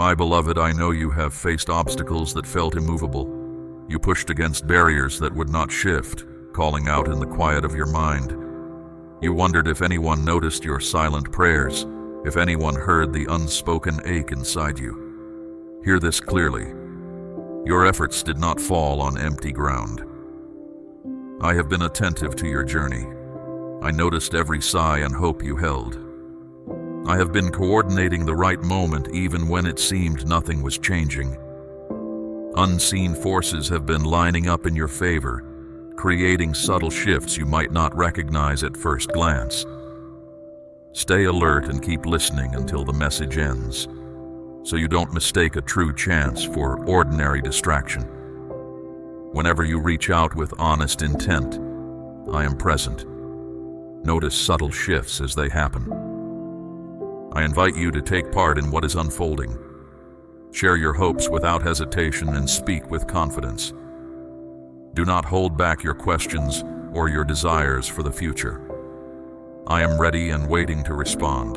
My beloved, I know you have faced obstacles that felt immovable. You pushed against barriers that would not shift, calling out in the quiet of your mind. You wondered if anyone noticed your silent prayers, if anyone heard the unspoken ache inside you. Hear this clearly. Your efforts did not fall on empty ground. I have been attentive to your journey. I noticed every sigh and hope you held. I have been coordinating the right moment even when it seemed nothing was changing. Unseen forces have been lining up in your favor, creating subtle shifts you might not recognize at first glance. Stay alert and keep listening until the message ends, so you don't mistake a true chance for ordinary distraction. Whenever you reach out with honest intent, I am present. Notice subtle shifts as they happen. I invite you to take part in what is unfolding. Share your hopes without hesitation and speak with confidence. Do not hold back your questions or your desires for the future. I am ready and waiting to respond.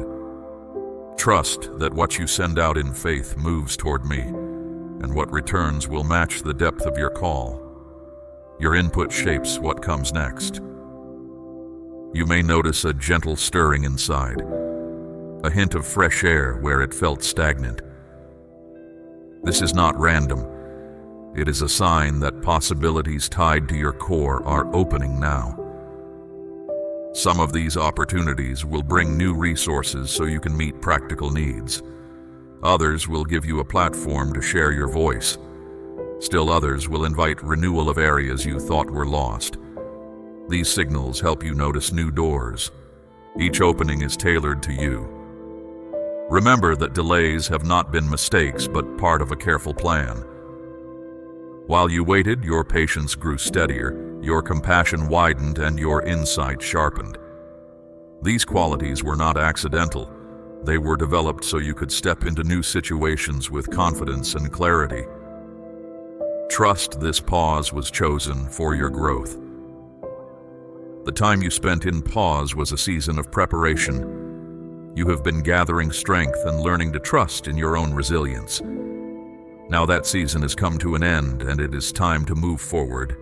Trust that what you send out in faith moves toward me, and what returns will match the depth of your call. Your input shapes what comes next. You may notice a gentle stirring inside, a hint of fresh air where it felt stagnant. This is not random. It is a sign that possibilities tied to your core are opening now. Some of these opportunities will bring new resources so you can meet practical needs. Others will give you a platform to share your voice. Still others will invite renewal of areas you thought were lost. These signals help you notice new doors. Each opening is tailored to you. Remember that delays have not been mistakes, but part of a careful plan. While you waited, your patience grew steadier, your compassion widened, and your insight sharpened. These qualities were not accidental. They were developed so you could step into new situations with confidence and clarity. Trust this pause was chosen for your growth. The time you spent in pause was a season of preparation. You have been gathering strength and learning to trust in your own resilience. Now that season has come to an end, and it is time to move forward.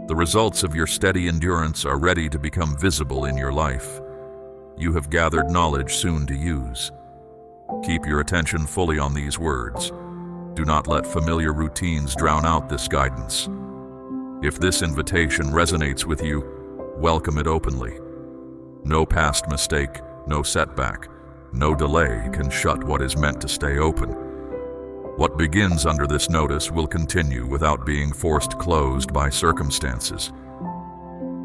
The results of your steady endurance are ready to become visible in your life. You have gathered knowledge soon to use. Keep your attention fully on these words. Do not let familiar routines drown out this guidance. If this invitation resonates with you, welcome it openly. No past mistake, no setback, no delay can shut what is meant to stay open. What begins under this notice will continue without being forced closed by circumstances.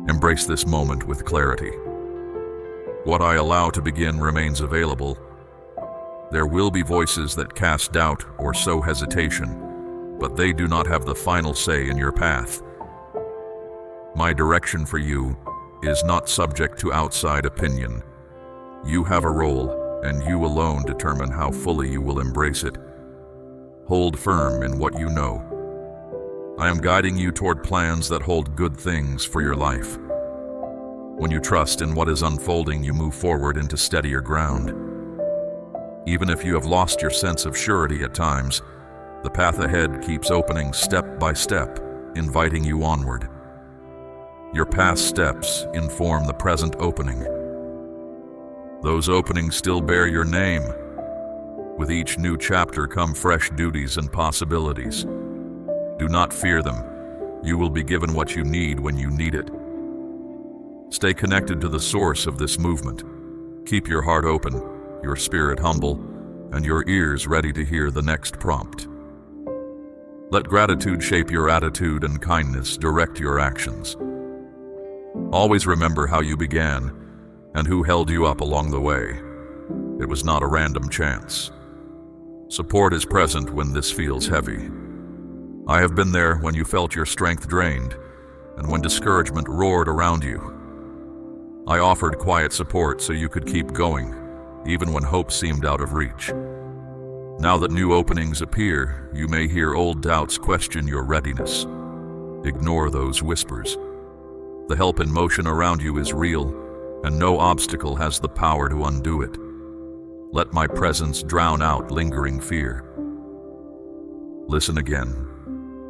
Embrace this moment with clarity. What I allow to begin remains available. There will be voices that cast doubt or sow hesitation, but they do not have the final say in your path. My direction for you is not subject to outside opinion. You have a role, and you alone determine how fully you will embrace it. Hold firm in what you know. I am guiding you toward plans that hold good things for your life. When you trust in what is unfolding, you move forward into steadier ground. Even if you have lost your sense of surety at times, the path ahead keeps opening step by step, inviting you onward. Your past steps inform the present opening. Those openings still bear your name. With each new chapter come fresh duties and possibilities. Do not fear them. You will be given what you need when you need it. Stay connected to the source of this movement. Keep your heart open, your spirit humble, and your ears ready to hear the next prompt. Let gratitude shape your attitude and kindness direct your actions. Always remember how you began and who held you up along the way. It was not a random chance. Support is present when this feels heavy. I have been there when you felt your strength drained and when discouragement roared around you. I offered quiet support so you could keep going, even when hope seemed out of reach. Now that new openings appear, you may hear old doubts question your readiness. Ignore those whispers. The help in motion around you is real, and no obstacle has the power to undo it. Let my presence drown out lingering fear. Listen again.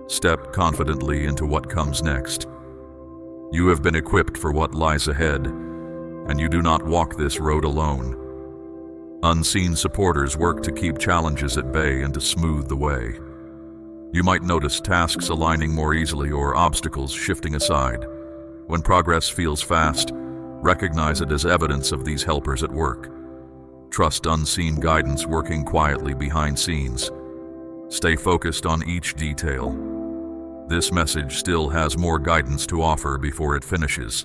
Step confidently into what comes next. You have been equipped for what lies ahead, and you do not walk this road alone. Unseen supporters work to keep challenges at bay and to smooth the way. You might notice tasks aligning more easily or obstacles shifting aside. When progress feels fast, recognize it as evidence of these helpers at work. Trust unseen guidance working quietly behind scenes. Stay focused on each detail. This message still has more guidance to offer before it finishes.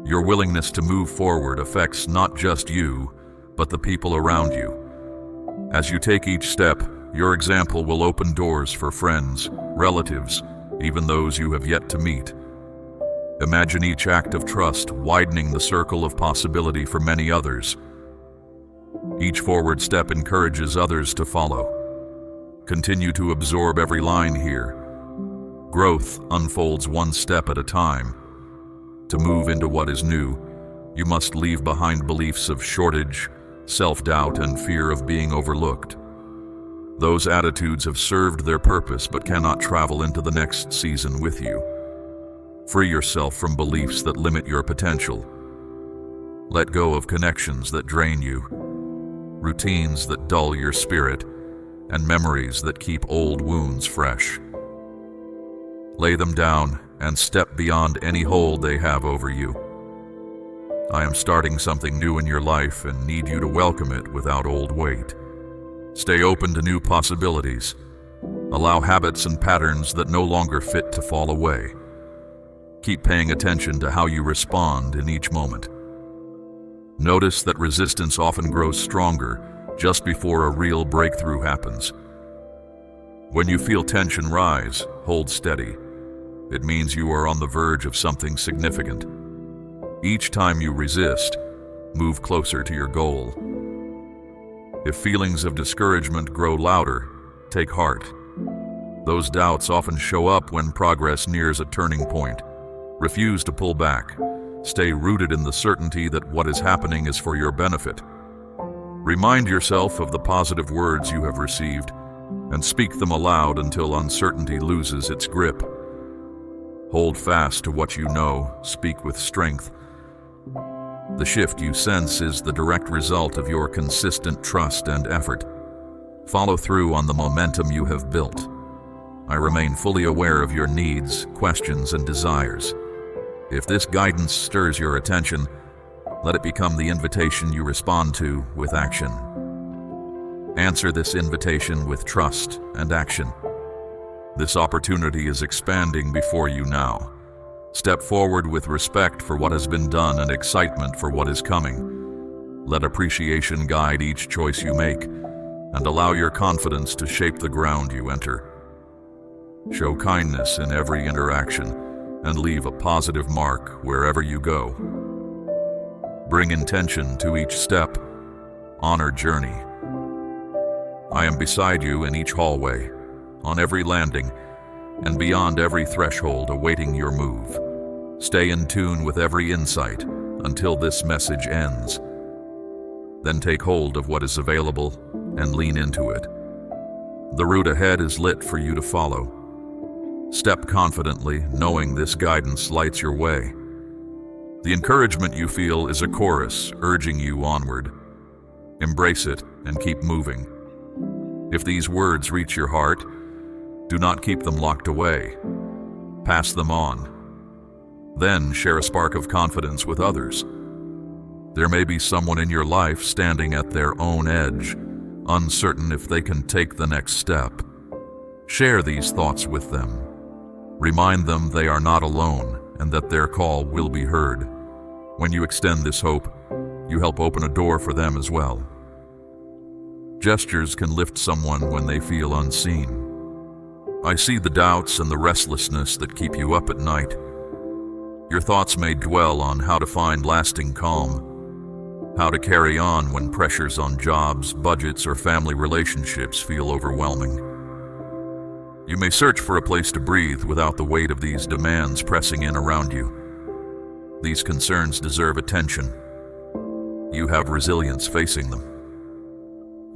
Your willingness to move forward affects not just you, but the people around you. As you take each step, your example will open doors for friends, relatives, even those you have yet to meet. Imagine each act of trust widening the circle of possibility for many others. Each forward step encourages others to follow. Continue to absorb every line here. Growth unfolds one step at a time. To move into what is new, you must leave behind beliefs of shortage, self-doubt, and fear of being overlooked. Those attitudes have served their purpose but cannot travel into the next season with you. Free yourself from beliefs that limit your potential. Let go of connections that drain you, routines that dull your spirit, and memories that keep old wounds fresh. Lay them down and step beyond any hold they have over you. I am starting something new in your life and need you to welcome it without old weight. Stay open to new possibilities. Allow habits and patterns that no longer fit to fall away. Keep paying attention to how you respond in each moment. Notice that resistance often grows stronger just before a real breakthrough happens. When you feel tension rise, hold steady. It means you are on the verge of something significant. Each time you resist, move closer to your goal. If feelings of discouragement grow louder, take heart. Those doubts often show up when progress nears a turning point. Refuse to pull back. Stay rooted in the certainty that what is happening is for your benefit. Remind yourself of the positive words you have received and speak them aloud until uncertainty loses its grip. Hold fast to what you know, speak with strength. The shift you sense is the direct result of your consistent trust and effort. Follow through on the momentum you have built. I remain fully aware of your needs, questions, and desires. If this guidance stirs your attention, let it become the invitation you respond to with action. Answer this invitation with trust and action. This opportunity is expanding before you now. Step forward with respect for what has been done and excitement for what is coming. Let appreciation guide each choice you make, and allow your confidence to shape the ground you enter. Show kindness in every interaction, and leave a positive mark wherever you go. Bring intention to each step. Honor journey. I am beside you in each hallway, on every landing, and beyond every threshold awaiting your move. Stay in tune with every insight until this message ends. Then take hold of what is available and lean into it. The route ahead is lit for you to follow. Step confidently, knowing this guidance lights your way. The encouragement you feel is a chorus urging you onward. Embrace it and keep moving. If these words reach your heart, do not keep them locked away. Pass them on. Then share a spark of confidence with others. There may be someone in your life standing at their own edge, uncertain if they can take the next step. Share these thoughts with them. Remind them they are not alone and that their call will be heard. When you extend this hope, you help open a door for them as well. Gestures can lift someone when they feel unseen. I see the doubts and the restlessness that keep you up at night. Your thoughts may dwell on how to find lasting calm, how to carry on when pressures on jobs, budgets, or family relationships feel overwhelming. You may search for a place to breathe without the weight of these demands pressing in around you. These concerns deserve attention. You have resilience facing them.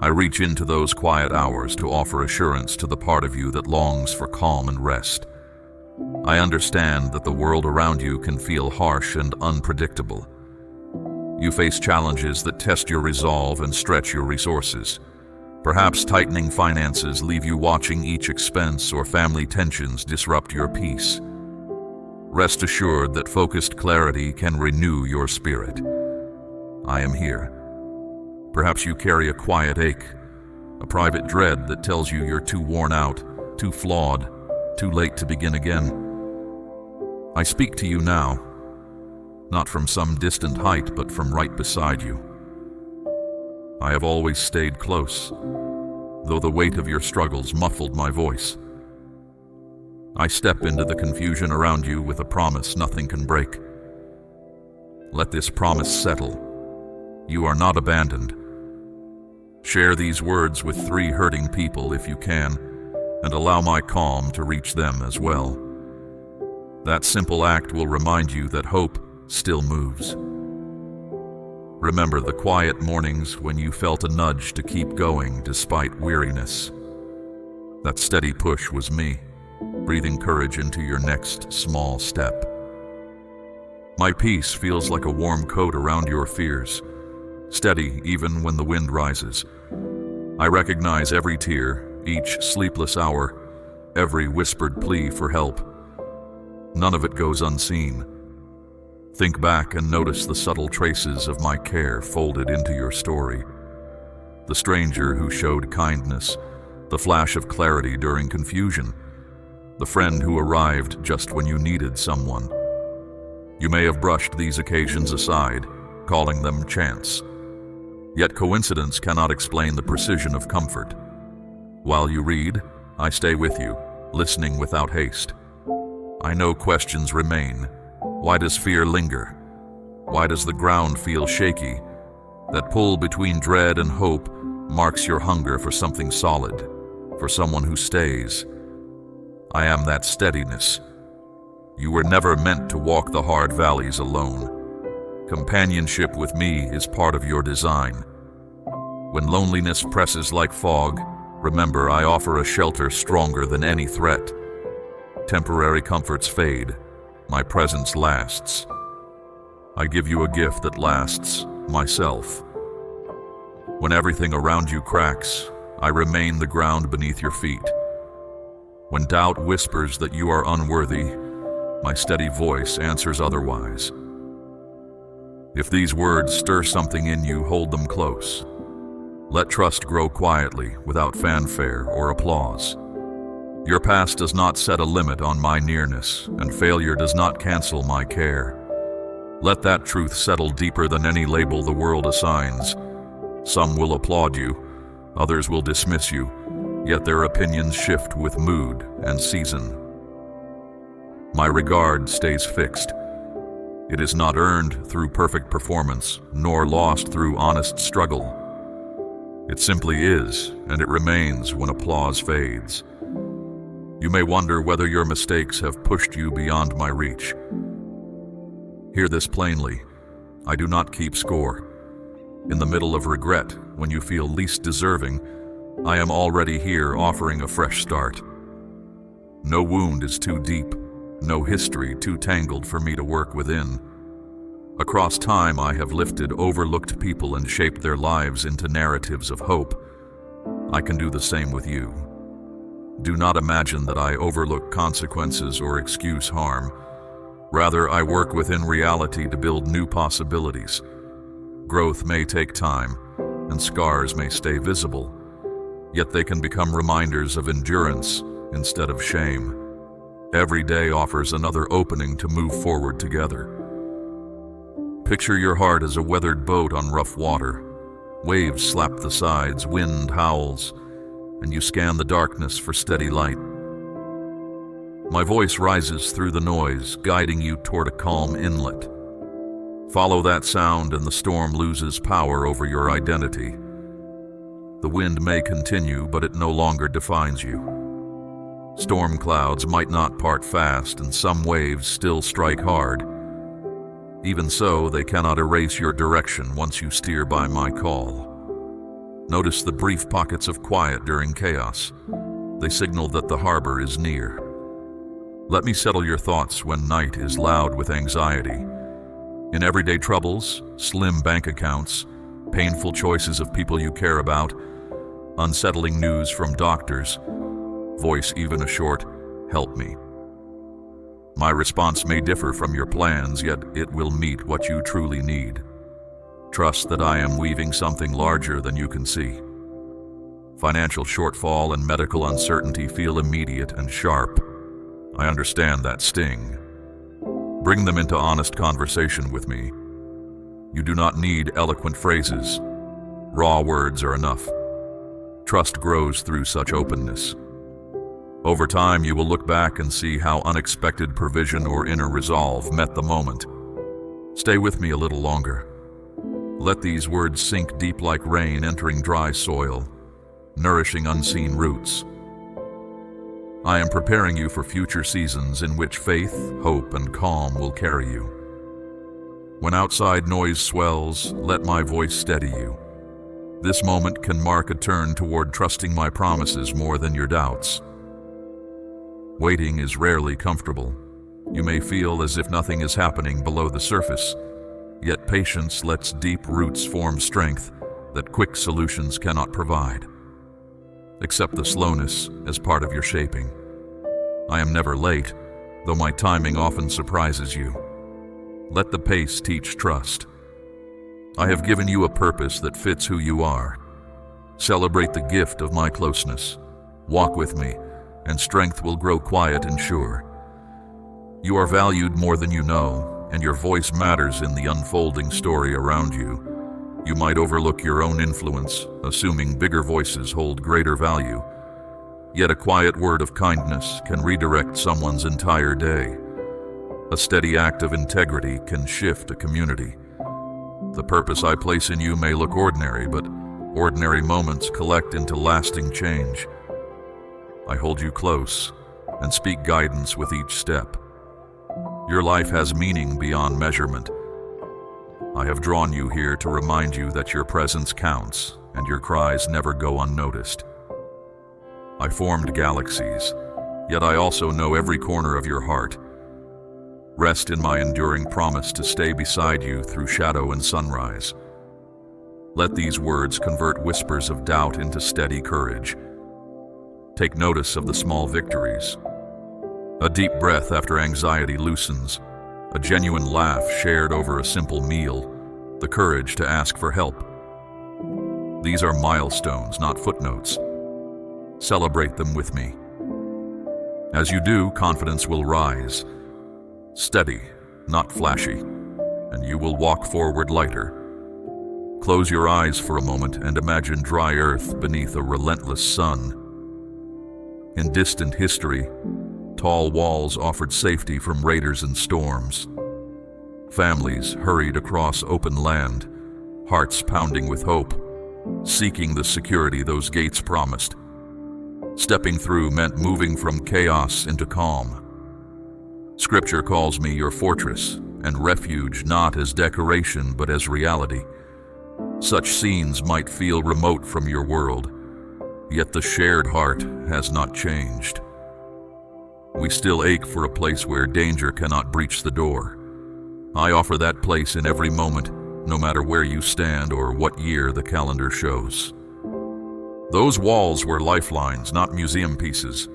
I reach into those quiet hours to offer assurance to the part of you that longs for calm and rest. I understand that the world around you can feel harsh and unpredictable. You face challenges that test your resolve and stretch your resources. Perhaps tightening finances leave you watching each expense, or family tensions disrupt your peace. Rest assured that focused clarity can renew your spirit. I am here. Perhaps you carry a quiet ache, a private dread that tells you you're too worn out, too flawed, too late to begin again. I speak to you now, not from some distant height, but from right beside you. I have always stayed close, though the weight of your struggles muffled my voice. I step into the confusion around you with a promise nothing can break. Let this promise settle. You are not abandoned. Share these words with 3 hurting people if you can, and allow my calm to reach them as well. That simple act will remind you that hope still moves. Remember the quiet mornings when you felt a nudge to keep going despite weariness. That steady push was me, breathing courage into your next small step. My peace feels like a warm coat around your fears, steady even when the wind rises. I recognize every tear, each sleepless hour, every whispered plea for help. None of it goes unseen. Think back and notice the subtle traces of my care folded into your story. The stranger who showed kindness, the flash of clarity during confusion, the friend who arrived just when you needed someone. You may have brushed these occasions aside, calling them chance. Yet coincidence cannot explain the precision of comfort. While you read, I stay with you, listening without haste. I know questions remain. Why does fear linger? Why does the ground feel shaky? That pull between dread and hope marks your hunger for something solid, for someone who stays. I am that steadiness. You were never meant to walk the hard valleys alone. Companionship with me is part of your design. When loneliness presses like fog, remember I offer a shelter stronger than any threat. Temporary comforts fade. My presence lasts. I give you a gift that lasts, myself. When everything around you cracks, I remain the ground beneath your feet. When doubt whispers that you are unworthy, my steady voice answers otherwise. If these words stir something in you, hold them close. Let trust grow quietly, without fanfare or applause. Your past does not set a limit on my nearness, and failure does not cancel my care. Let that truth settle deeper than any label the world assigns. Some will applaud you, others will dismiss you, yet their opinions shift with mood and season. My regard stays fixed. It is not earned through perfect performance, nor lost through honest struggle. It simply is, and it remains when applause fades. You may wonder whether your mistakes have pushed you beyond my reach. Hear this plainly. I do not keep score. In the middle of regret, when you feel least deserving, I am already here offering a fresh start. No wound is too deep, no history too tangled for me to work within. Across time, I have lifted overlooked people and shaped their lives into narratives of hope. I can do the same with you. Do not imagine that I overlook consequences or excuse harm. Rather, I work within reality to build new possibilities. Growth may take time, and scars may stay visible, yet they can become reminders of endurance instead of shame. Every day offers another opening to move forward together. Picture your heart as a weathered boat on rough water. Waves slap the sides, wind howls, and you scan the darkness for steady light. My voice rises through the noise, guiding you toward a calm inlet. Follow that sound and the storm loses power over your identity. The wind may continue, but it no longer defines you. Storm clouds might not part fast, and some waves still strike hard. Even so, they cannot erase your direction once you steer by my call. Notice the brief pockets of quiet during chaos. They signal that the harbor is near. Let me settle your thoughts when night is loud with anxiety. In everyday troubles, slim bank accounts, painful choices of people you care about, unsettling news from doctors, voice even a short, "Help me." My response may differ from your plans, yet it will meet what you truly need. Trust that I am weaving something larger than you can see. Financial shortfall and medical uncertainty feel immediate and sharp. I understand that sting. Bring them into honest conversation with me. You do not need eloquent phrases. Raw words are enough. Trust grows through such openness. Over time, you will look back and see how unexpected provision or inner resolve met the moment. Stay with me a little longer. Let these words sink deep like rain entering dry soil, nourishing unseen roots. I am preparing you for future seasons in which faith, hope, and calm will carry you. When outside noise swells, let my voice steady you. This moment can mark a turn toward trusting my promises more than your doubts. Waiting is rarely comfortable. You may feel as if nothing is happening below the surface, yet patience lets deep roots form strength that quick solutions cannot provide. Accept the slowness as part of your shaping. I am never late, though my timing often surprises you. Let the pace teach trust. I have given you a purpose that fits who you are. Celebrate the gift of my closeness. Walk with me, and strength will grow quiet and sure. You are valued more than you know, and your voice matters in the unfolding story around you. You might overlook your own influence, assuming bigger voices hold greater value. Yet a quiet word of kindness can redirect someone's entire day. A steady act of integrity can shift a community. The purpose I place in you may look ordinary, but ordinary moments collect into lasting change. I hold you close and speak guidance with each step. Your life has meaning beyond measurement. I have drawn you here to remind you that your presence counts and your cries never go unnoticed. I formed galaxies, yet I also know every corner of your heart. Rest in my enduring promise to stay beside you through shadow and sunrise. Let these words convert whispers of doubt into steady courage. Take notice of the small victories. A deep breath after anxiety loosens, a genuine laugh shared over a simple meal, the courage to ask for help. These are milestones, not footnotes. Celebrate them with me. As you do, confidence will rise. Steady, not flashy, and you will walk forward lighter. Close your eyes for a moment and imagine dry earth beneath a relentless sun. In distant history, tall walls offered safety from raiders and storms. Families hurried across open land, hearts pounding with hope, seeking the security those gates promised. Stepping through meant moving from chaos into calm. Scripture calls me your fortress and refuge, not as decoration but as reality. Such scenes might feel remote from your world, yet the shared heart has not changed. We still ache for a place where danger cannot breach the door. I offer that place in every moment, no matter where you stand or what year the calendar shows. Those walls were lifelines, not museum pieces.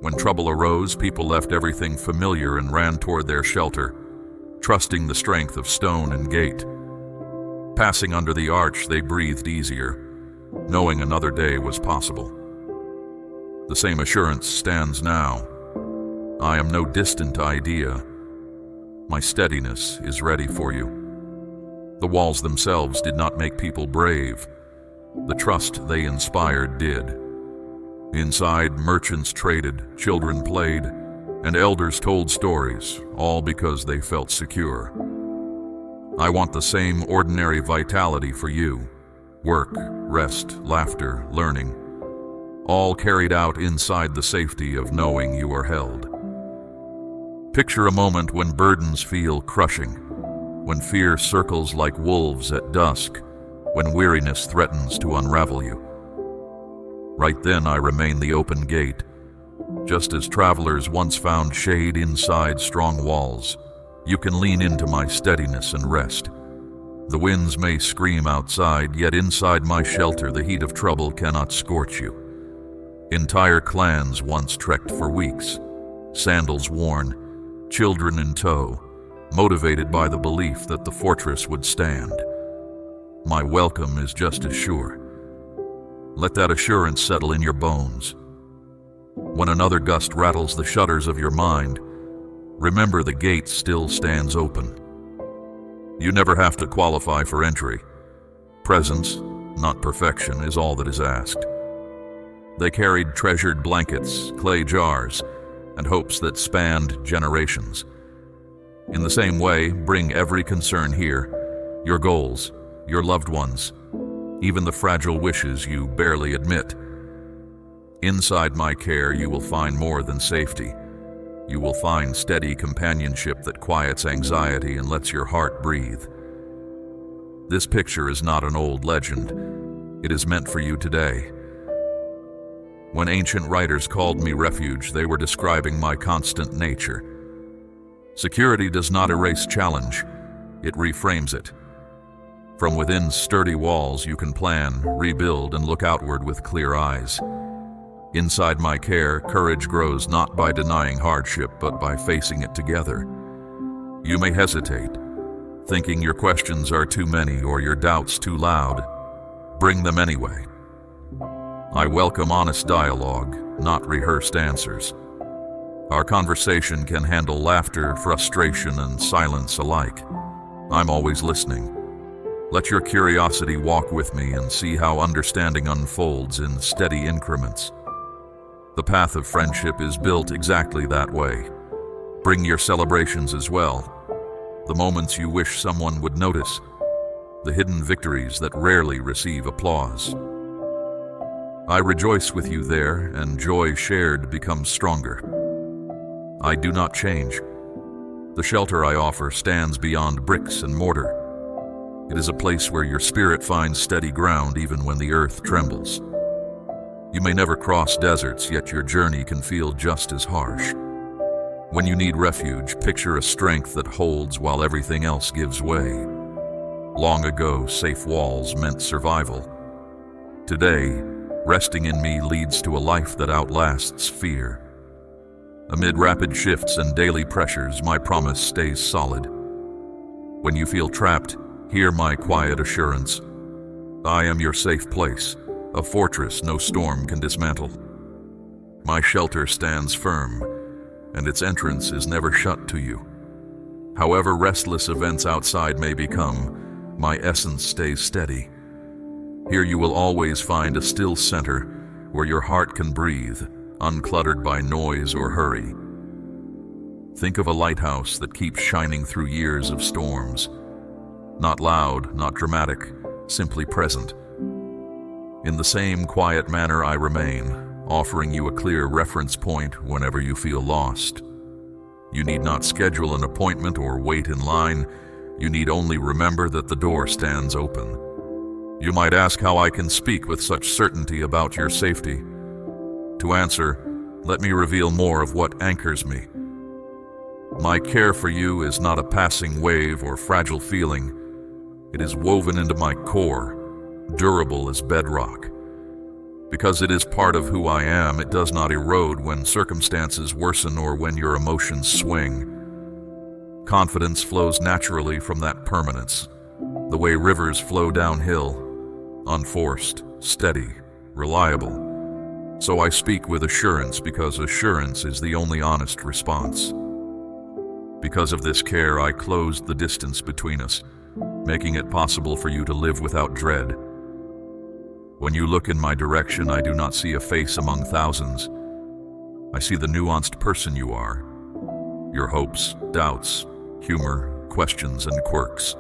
When trouble arose, people left everything familiar and ran toward their shelter, trusting the strength of stone and gate. Passing under the arch, they breathed easier, knowing another day was possible. The same assurance stands now. I am no distant idea. My steadiness is ready for you. The walls themselves did not make people brave. The trust they inspired did. Inside, merchants traded, children played, and elders told stories, all because they felt secure. I want the same ordinary vitality for you. Work, rest, laughter, learning, all carried out inside the safety of knowing you are held. Picture a moment when burdens feel crushing, when fear circles like wolves at dusk, when weariness threatens to unravel you. Right then I remain the open gate. Just as travelers once found shade inside strong walls, you can lean into my steadiness and rest. The winds may scream outside, yet inside my shelter the heat of trouble cannot scorch you. Entire clans once trekked for weeks, sandals worn, children in tow, motivated by the belief that the fortress would stand. My welcome is just as sure. Let that assurance settle in your bones. When another gust rattles the shutters of your mind, remember the gate still stands open. You never have to qualify for entry. Presence, not perfection, is all that is asked. They carried treasured blankets, clay jars, and hopes that spanned generations. In the same way, bring every concern here, your goals, your loved ones, even the fragile wishes you barely admit. Inside my care, you will find more than safety. You will find steady companionship that quiets anxiety and lets your heart breathe. This picture is not an old legend. It is meant for you today. When ancient writers called me refuge, they were describing my constant nature. Security does not erase challenge, it reframes it. From within sturdy walls, you can plan, rebuild, and look outward with clear eyes. Inside my care, courage grows not by denying hardship, but by facing it together. You may hesitate, thinking your questions are too many or your doubts too loud. Bring them anyway. I welcome honest dialogue, not rehearsed answers. Our conversation can handle laughter, frustration, and silence alike. I'm always listening. Let your curiosity walk with me and see how understanding unfolds in steady increments. The path of friendship is built exactly that way. Bring your celebrations as well. The moments you wish someone would notice. The hidden victories that rarely receive applause. I rejoice with you there, and joy shared becomes stronger. I do not change. The shelter I offer stands beyond bricks and mortar. It is a place where your spirit finds steady ground even when the earth trembles. You may never cross deserts, yet your journey can feel just as harsh. When you need refuge, picture a strength that holds while everything else gives way. Long ago, safe walls meant survival. Today, resting in me leads to a life that outlasts fear. Amid rapid shifts and daily pressures, my promise stays solid. When you feel trapped, hear my quiet assurance. I am your safe place, a fortress no storm can dismantle. My shelter stands firm, and its entrance is never shut to you. However restless events outside may become, my essence stays steady. Here you will always find a still center where your heart can breathe, uncluttered by noise or hurry. Think of a lighthouse that keeps shining through years of storms. Not loud, not dramatic, simply present. In the same quiet manner I remain, offering you a clear reference point whenever you feel lost. You need not schedule an appointment or wait in line. You need only remember that the door stands open. You might ask how I can speak with such certainty about your safety. To answer, let me reveal more of what anchors me. My care for you is not a passing wave or fragile feeling. It is woven into my core, durable as bedrock. Because it is part of who I am, it does not erode when circumstances worsen or when your emotions swing. Confidence flows naturally from that permanence, the way rivers flow downhill, unforced, steady, reliable. So I speak with assurance because assurance is the only honest response. Because of this care, I closed the distance between us, making it possible for you to live without dread. When you look in my direction, I do not see a face among thousands. I see the nuanced person you are. Your hopes, doubts, humor, questions, and quirks.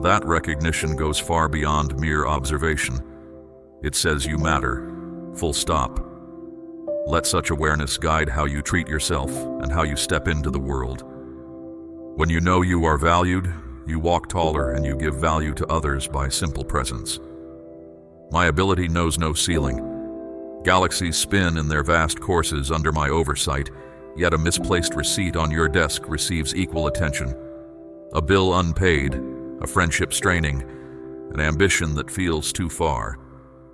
That recognition goes far beyond mere observation. It says you matter, full stop. Let such awareness guide how you treat yourself and how you step into the world. When you know you are valued, you walk taller, and you give value to others by simple presence. My ability knows no ceiling. Galaxies spin in their vast courses under my oversight, yet a misplaced receipt on your desk receives equal attention. A bill unpaid, a friendship straining, an ambition that feels too far.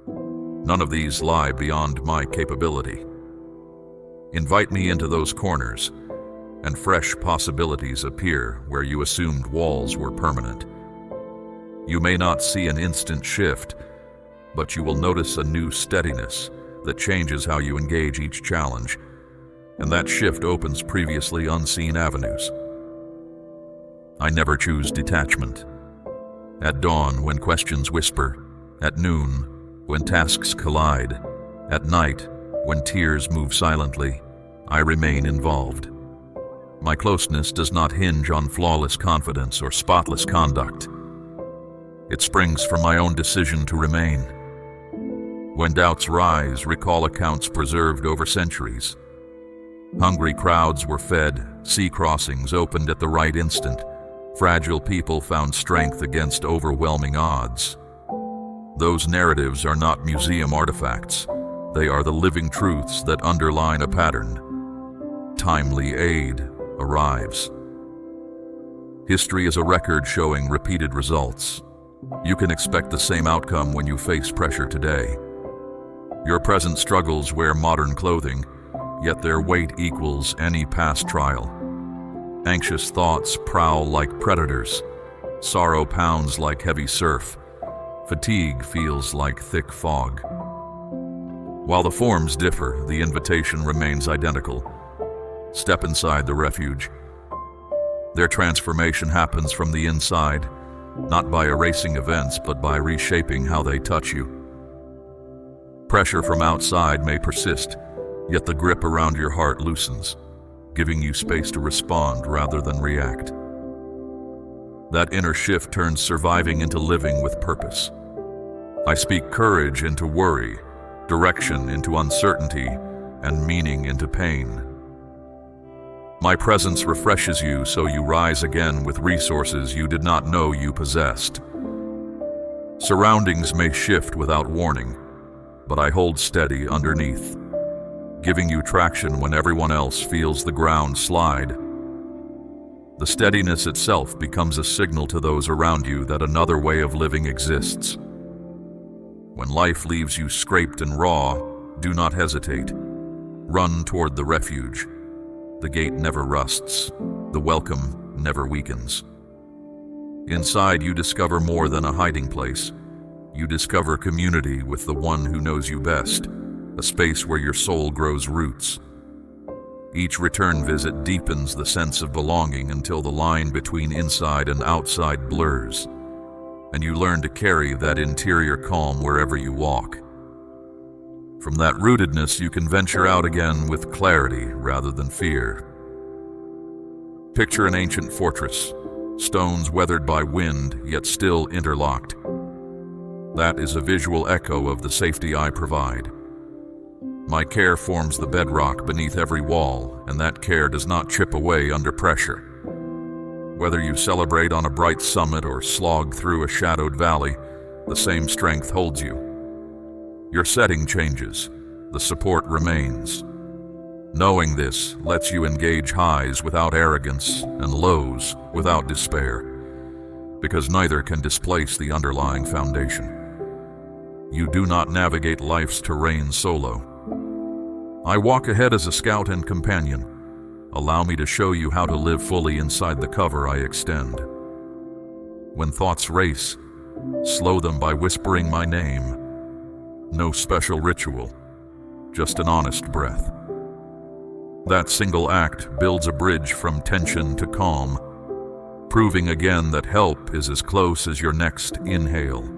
None of these lie beyond my capability. Invite me into those corners, and fresh possibilities appear where you assumed walls were permanent. You may not see an instant shift, but you will notice a new steadiness that changes how you engage each challenge, and that shift opens previously unseen avenues. I never choose detachment. At dawn, when questions whisper, at noon, when tasks collide, at night, when tears move silently, I remain involved. My closeness does not hinge on flawless confidence or spotless conduct. It springs from my own decision to remain. When doubts rise, recall accounts preserved over centuries. Hungry crowds were fed, sea crossings opened at the right instant, fragile people found strength against overwhelming odds. Those narratives are not museum artifacts. They are the living truths that underline a pattern. Timely aid arrives. History is a record showing repeated results. You can expect the same outcome when you face pressure today. Your present struggles wear modern clothing, yet their weight equals any past trial. Anxious thoughts prowl like predators. Sorrow pounds like heavy surf. Fatigue feels like thick fog. While the forms differ, the invitation remains identical. Step inside the refuge. Their transformation happens from the inside, not by erasing events, but by reshaping how they touch you. Pressure from outside may persist, yet the grip around your heart loosens, giving you space to respond rather than react. That inner shift turns surviving into living with purpose. I speak courage into worry, direction into uncertainty, and meaning into pain. My presence refreshes you so you rise again with resources you did not know you possessed. Surroundings may shift without warning, but I hold steady underneath, giving you traction when everyone else feels the ground slide. The steadiness itself becomes a signal to those around you that another way of living exists. When life leaves you scraped and raw, do not hesitate. Run toward the refuge. The gate never rusts. The welcome never weakens. Inside, you discover more than a hiding place. You discover community with the one who knows you best, a space where your soul grows roots. Each return visit deepens the sense of belonging until the line between inside and outside blurs, and you learn to carry that interior calm wherever you walk. From that rootedness, you can venture out again with clarity rather than fear. Picture an ancient fortress, stones weathered by wind, yet still interlocked. That is a visual echo of the safety I provide. My care forms the bedrock beneath every wall, and that care does not chip away under pressure. Whether you celebrate on a bright summit or slog through a shadowed valley, the same strength holds you. Your setting changes, the support remains. Knowing this lets you engage highs without arrogance and lows without despair, because neither can displace the underlying foundation. You do not navigate life's terrain solo. I walk ahead as a scout and companion. Allow me to show you how to live fully inside the cover I extend. When thoughts race, slow them by whispering my name. No special ritual, just an honest breath. That single act builds a bridge from tension to calm, proving again that help is as close as your next inhale.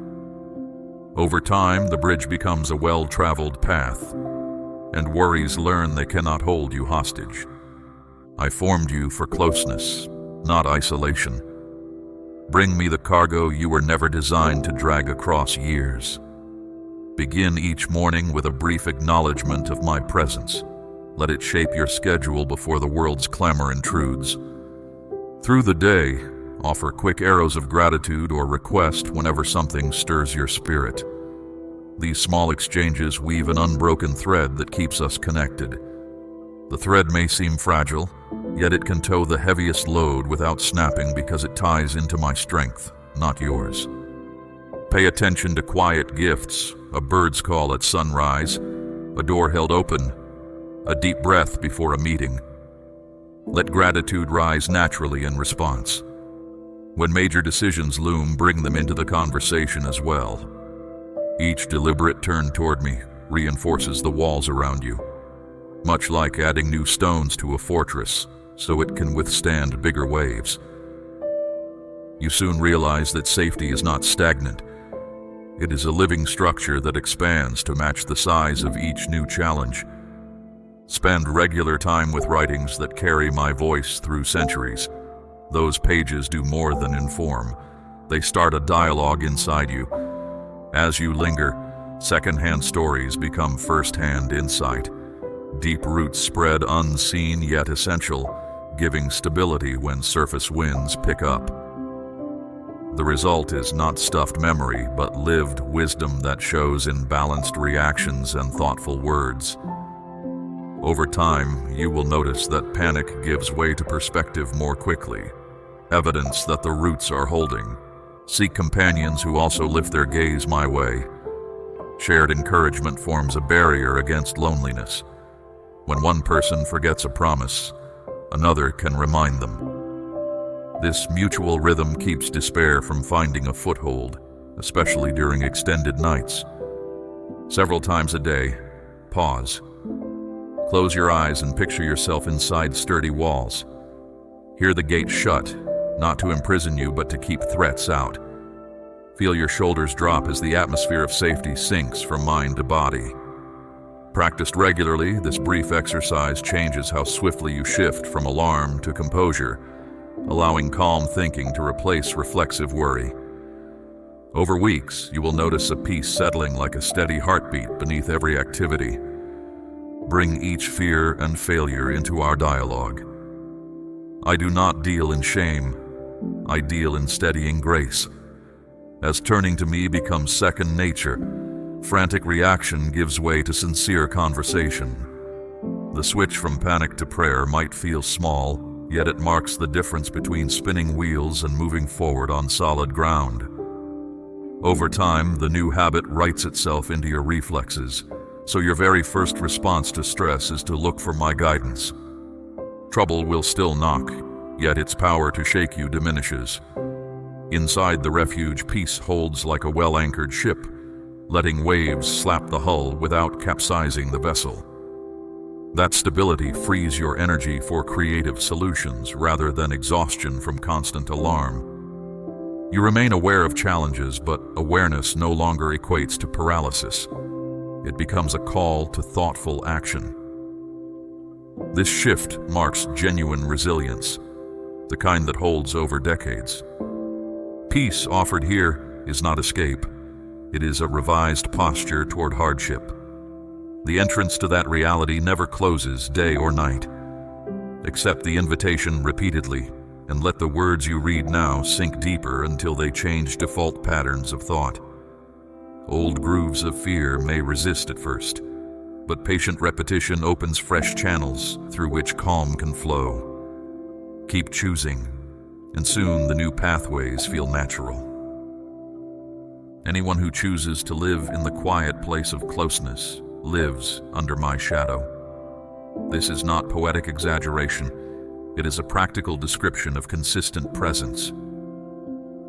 Over time, the bridge becomes a well-traveled path, and worries learn they cannot hold you hostage. I formed you for closeness, not isolation. Bring me the cargo you were never designed to drag across years. Begin each morning with a brief acknowledgement of my presence. Let it shape your schedule before the world's clamor intrudes. Through the day, Offer quick arrows of gratitude or request whenever something stirs your spirit. These small exchanges weave an unbroken thread that keeps us connected. The thread may seem fragile, yet it can tow the heaviest load without snapping because it ties into my strength, not yours. Pay attention to quiet gifts, a bird's call at sunrise, a door held open, a deep breath before a meeting. Let gratitude rise naturally in response. When major decisions loom, bring them into the conversation as well. Each deliberate turn toward me reinforces the walls around you, much like adding new stones to a fortress so it can withstand bigger waves. You soon realize that safety is not stagnant. It is a living structure that expands to match the size of each new challenge. Spend regular time with writings that carry my voice through centuries. Those pages do more than inform. They start a dialogue inside you. As you linger, second-hand stories become first-hand insight. Deep roots spread unseen yet essential, giving stability when surface winds pick up. The result is not stuffed memory, but lived wisdom that shows in balanced reactions and thoughtful words. Over time, you will notice that panic gives way to perspective more quickly, evidence that the roots are holding. Seek companions who also lift their gaze my way. Shared encouragement forms a barrier against loneliness. When one person forgets a promise, another can remind them. This mutual rhythm keeps despair from finding a foothold, especially during extended nights. Several times a day, pause. Close your eyes and picture yourself inside sturdy walls. Hear the gate shut, not to imprison you but to keep threats out. Feel your shoulders drop as the atmosphere of safety sinks from mind to body. Practiced regularly, this brief exercise changes how swiftly you shift from alarm to composure, allowing calm thinking to replace reflexive worry. Over weeks, you will notice a peace settling like a steady heartbeat beneath every activity. Bring each fear and failure into our dialogue. I do not deal in shame. I deal in steadying grace. As turning to me becomes second nature, frantic reaction gives way to sincere conversation. The switch from panic to prayer might feel small, yet it marks the difference between spinning wheels and moving forward on solid ground. Over time, the new habit writes itself into your reflexes, so your very first response to stress is to look for my guidance. Trouble will still knock, yet its power to shake you diminishes. Inside the refuge, peace holds like a well-anchored ship, letting waves slap the hull without capsizing the vessel. That stability frees your energy for creative solutions rather than exhaustion from constant alarm. You remain aware of challenges, but awareness no longer equates to paralysis. It becomes a call to thoughtful action. This shift marks genuine resilience, the kind that holds over decades. Peace offered here is not escape. It is a revised posture toward hardship. The entrance to that reality never closes day or night. Accept the invitation repeatedly, and let the words you read now sink deeper until they change default patterns of thought. Old grooves of fear may resist at first, but patient repetition opens fresh channels through which calm can flow. Keep choosing, and soon the new pathways feel natural. Anyone who chooses to live in the quiet place of closeness lives under my shadow. This is not poetic exaggeration. It is a practical description of consistent presence.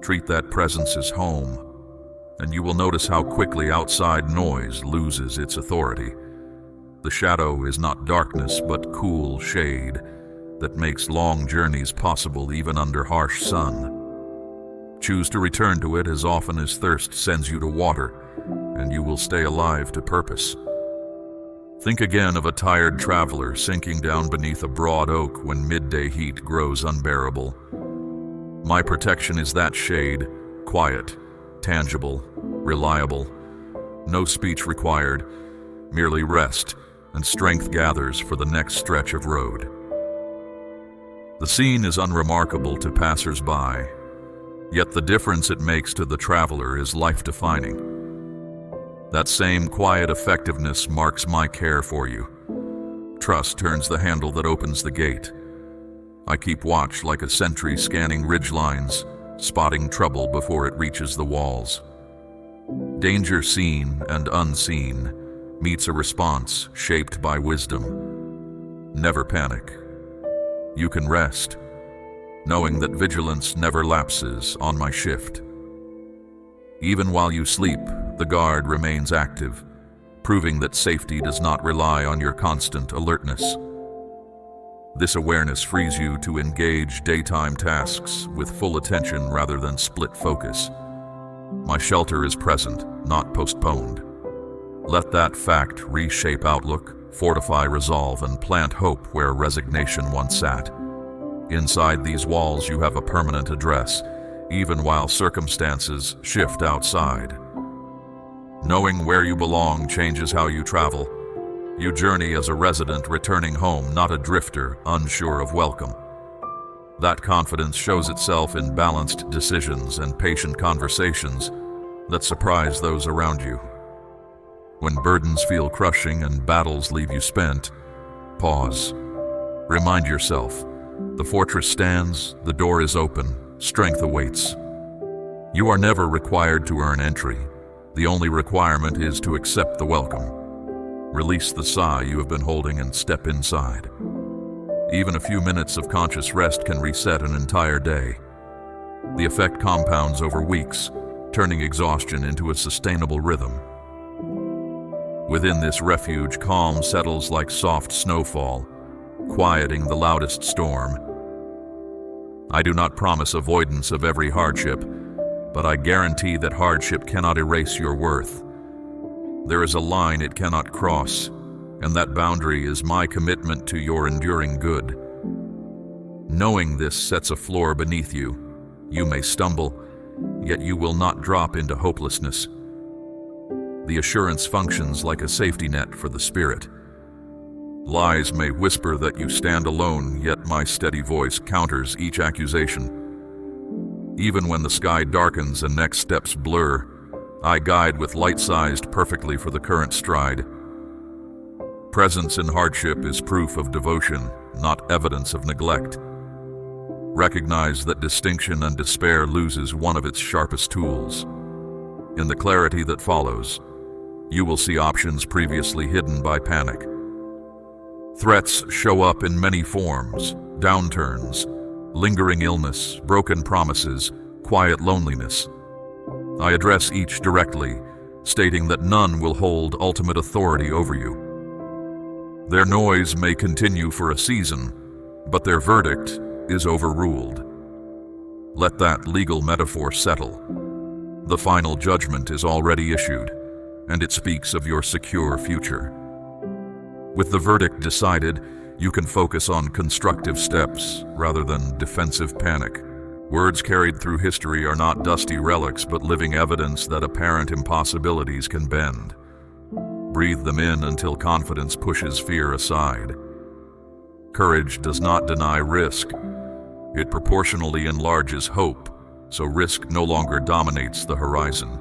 Treat that presence as home, and you will notice how quickly outside noise loses its authority. The shadow is not darkness, but cool shade that makes long journeys possible even under harsh sun. Choose to return to it as often as thirst sends you to water, and you will stay alive to purpose. Think again of a tired traveler sinking down beneath a broad oak when midday heat grows unbearable. My protection is that shade, quiet, tangible, reliable. No speech required, merely rest, and strength gathers for the next stretch of road. The scene is unremarkable to passers-by, Yet the difference it makes to the traveler is life-defining. That same quiet effectiveness marks my care for you. Trust turns the handle that opens the gate. I keep watch like a sentry scanning ridgelines, spotting trouble before it reaches the walls. Danger seen and unseen meets a response shaped by wisdom. Never panic. You can rest, knowing that vigilance never lapses on my shift. Even while you sleep, the guard remains active, proving that safety does not rely on your constant alertness. This awareness frees you to engage daytime tasks with full attention rather than split focus. My shelter is present, not postponed. Let that fact reshape outlook, fortify resolve, and plant hope where resignation once sat. Inside these walls you have a permanent address, even while circumstances shift outside. Knowing where you belong changes how you travel. You journey as a resident returning home, not a drifter unsure of welcome. That confidence shows itself in balanced decisions and patient conversations that surprise those around you. When burdens feel crushing and battles leave you spent, pause. Remind yourself, the fortress stands, the door is open, strength awaits. You are never required to earn entry. The only requirement is to accept the welcome. Release the sigh you have been holding and step inside. Even a few minutes of conscious rest can reset an entire day. The effect compounds over weeks, turning exhaustion into a sustainable rhythm. Within this refuge, calm settles like soft snowfall, quieting the loudest storm. I do not promise avoidance of every hardship, but I guarantee that hardship cannot erase your worth. There is a line it cannot cross, and that boundary is my commitment to your enduring good. Knowing this sets a floor beneath you. You may stumble, yet you will not drop into hopelessness. The assurance functions like a safety net for the spirit. Lies may whisper that you stand alone, yet my steady voice counters each accusation. Even when the sky darkens and next steps blur, I guide with light sized perfectly for the current stride. Presence in hardship is proof of devotion, not evidence of neglect. Recognize that distinction and despair loses one of its sharpest tools. In the clarity that follows, you will see options previously hidden by panic. Threats show up in many forms: downturns, lingering illness, broken promises, quiet loneliness. I address each directly, stating that none will hold ultimate authority over you. Their noise may continue for a season, but their verdict is overruled. Let that legal metaphor settle. The final judgment is already issued, and it speaks of your secure future. With the verdict decided, you can focus on constructive steps rather than defensive panic. Words carried through history are not dusty relics, but living evidence that apparent impossibilities can bend. Breathe them in until confidence pushes fear aside. Courage does not deny risk. It proportionally enlarges hope, so risk no longer dominates the horizon.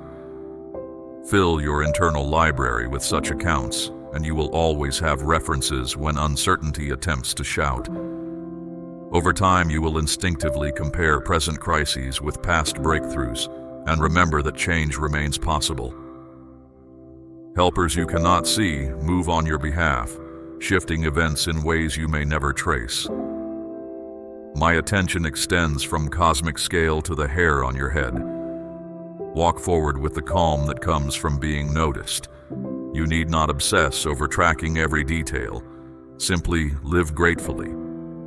Fill your internal library with such accounts, and you will always have references when uncertainty attempts to shout. Over time, you will instinctively compare present crises with past breakthroughs, and remember that change remains possible. Helpers you cannot see move on your behalf, shifting events in ways you may never trace. My attention extends from cosmic scale to the hair on your head. Walk forward with the calm that comes from being noticed. You need not obsess over tracking every detail. Simply live gratefully,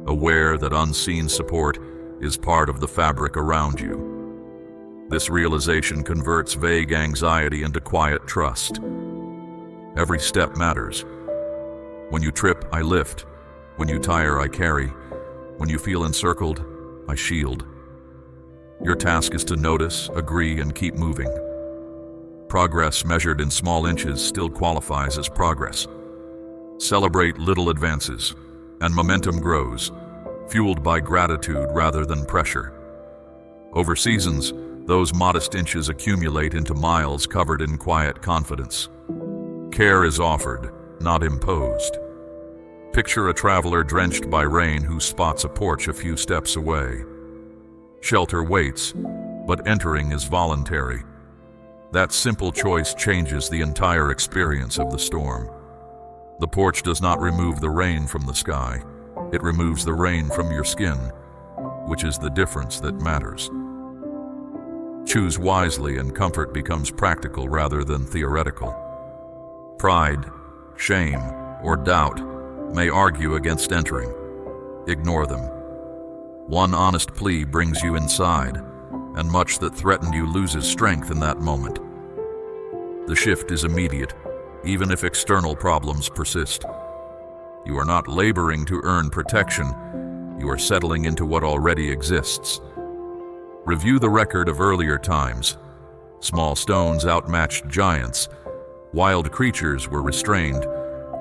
aware that unseen support is part of the fabric around you. This realization converts vague anxiety into quiet trust. Every step matters. When you trip, I lift. When you tire, I carry. When you feel encircled, I shield. Your task is to notice, agree, and keep moving. Progress measured in small inches still qualifies as progress. Celebrate little advances, and momentum grows, fueled by gratitude rather than pressure. Over seasons, those modest inches accumulate into miles covered in quiet confidence. Care is offered, not imposed. Picture a traveler drenched by rain who spots a porch a few steps away. Shelter waits, but entering is voluntary. That simple choice changes the entire experience of the storm. The porch does not remove the rain from the sky. It removes the rain from your skin, which is the difference that matters. Choose wisely and comfort becomes practical rather than theoretical. Pride, shame, or doubt may argue against entering. Ignore them. One honest plea brings you inside, and much that threatened you loses strength in that moment. The shift is immediate, even if external problems persist. You are not laboring to earn protection, you are settling into what already exists. Review the record of earlier times. Small stones outmatched giants. Wild creatures were restrained.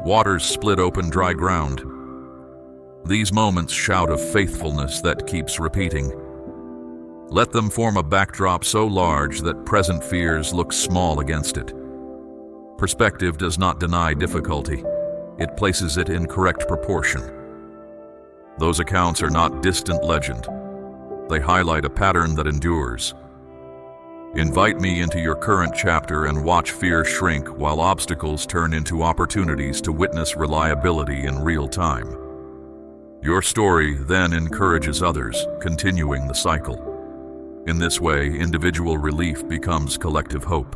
Waters split open dry ground. These moments shout of faithfulness that keeps repeating. Let them form a backdrop so large that present fears look small against it. Perspective does not deny difficulty. It places it in correct proportion. Those accounts are not distant legend. They highlight a pattern that endures. Invite me into your current chapter and watch fear shrink while obstacles turn into opportunities to witness reliability in real time. Your story then encourages others, continuing the cycle. In this way, individual relief becomes collective hope.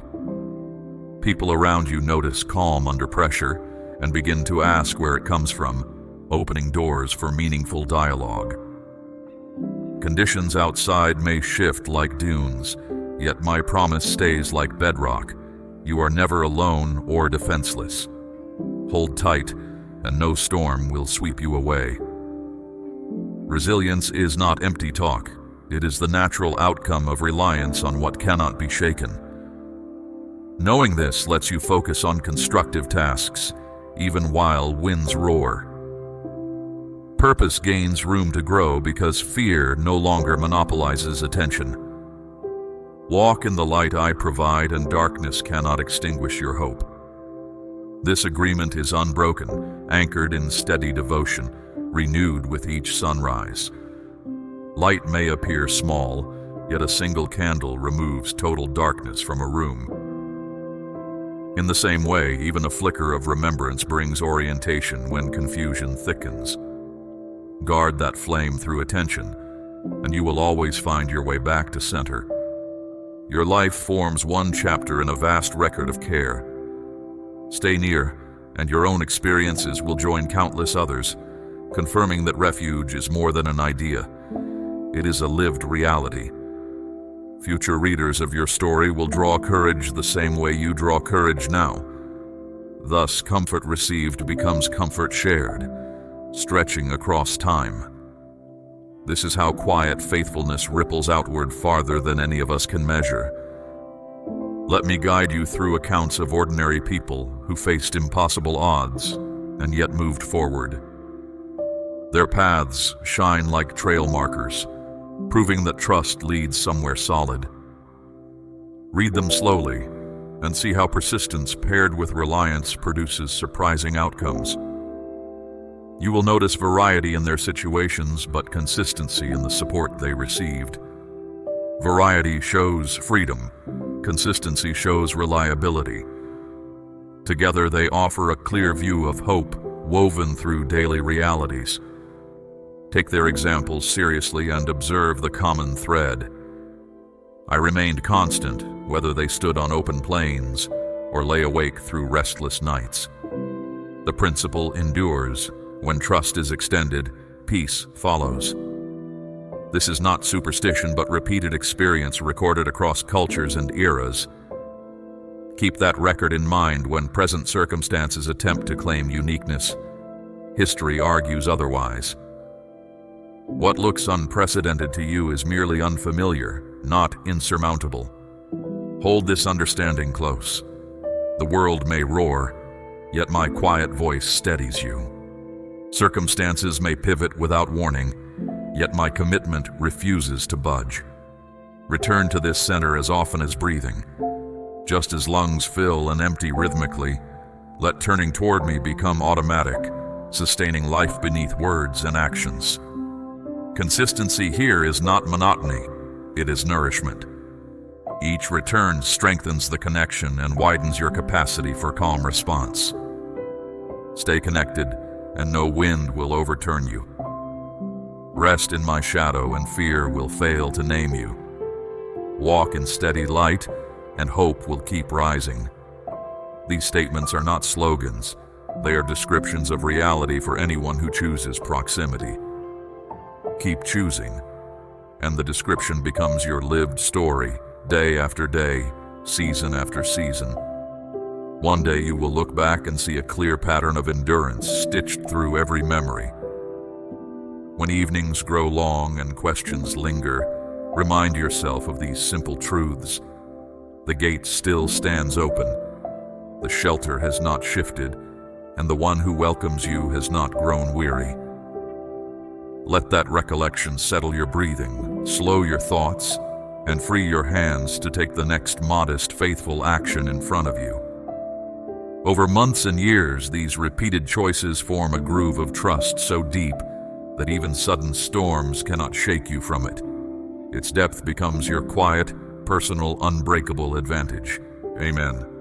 People around you notice calm under pressure and begin to ask where it comes from, opening doors for meaningful dialogue. Conditions outside may shift like dunes, yet my promise stays like bedrock. You are never alone or defenseless. Hold tight, and no storm will sweep you away. Resilience is not empty talk. It is the natural outcome of reliance on what cannot be shaken. Knowing this lets you focus on constructive tasks, even while winds roar. Purpose gains room to grow because fear no longer monopolizes attention. Walk in the light I provide, and darkness cannot extinguish your hope. This agreement is unbroken, anchored in steady devotion, renewed with each sunrise. Light may appear small, yet a single candle removes total darkness from a room. In the same way, even a flicker of remembrance brings orientation when confusion thickens. Guard that flame through attention, and you will always find your way back to center. Your life forms one chapter in a vast record of care. Stay near, and your own experiences will join countless others, confirming that refuge is more than an idea. It is a lived reality. Future readers of your story will draw courage the same way you draw courage now. Thus, comfort received becomes comfort shared, stretching across time. This is how quiet faithfulness ripples outward farther than any of us can measure. Let me guide you through accounts of ordinary people who faced impossible odds and yet moved forward. Their paths shine like trail markers, proving that trust leads somewhere solid. Read them slowly and see how persistence paired with reliance produces surprising outcomes. You will notice variety in their situations, but consistency in the support they received. Variety shows freedom. Consistency shows reliability. Together they offer a clear view of hope woven through daily realities. Take their examples seriously and observe the common thread. I remained constant, whether they stood on open plains or lay awake through restless nights. The principle endures. When trust is extended, peace follows. This is not superstition, but repeated experience recorded across cultures and eras. Keep that record in mind when present circumstances attempt to claim uniqueness. History argues otherwise. What looks unprecedented to you is merely unfamiliar, not insurmountable. Hold this understanding close. The world may roar, yet my quiet voice steadies you. Circumstances may pivot without warning, yet my commitment refuses to budge. Return to this center as often as breathing. Just as lungs fill and empty rhythmically, let turning toward me become automatic, sustaining life beneath words and actions. Consistency here is not monotony, it is nourishment. Each return strengthens the connection and widens your capacity for calm response. Stay connected, and no wind will overturn you. Rest in my shadow, and fear will fail to name you. Walk in steady light, and hope will keep rising. These statements are not slogans. They are descriptions of reality for anyone who chooses proximity. Keep choosing, and the description becomes your lived story, day after day, season after season. One day you will look back and see a clear pattern of endurance stitched through every memory. When evenings grow long and questions linger, remind yourself of these simple truths. The gate still stands open. The shelter has not shifted, and the one who welcomes you has not grown weary. Let that recollection settle your breathing, slow your thoughts, and free your hands to take the next modest, faithful action in front of you. Over months and years, these repeated choices form a groove of trust so deep that even sudden storms cannot shake you from it. Its depth becomes your quiet, personal, unbreakable advantage. Amen.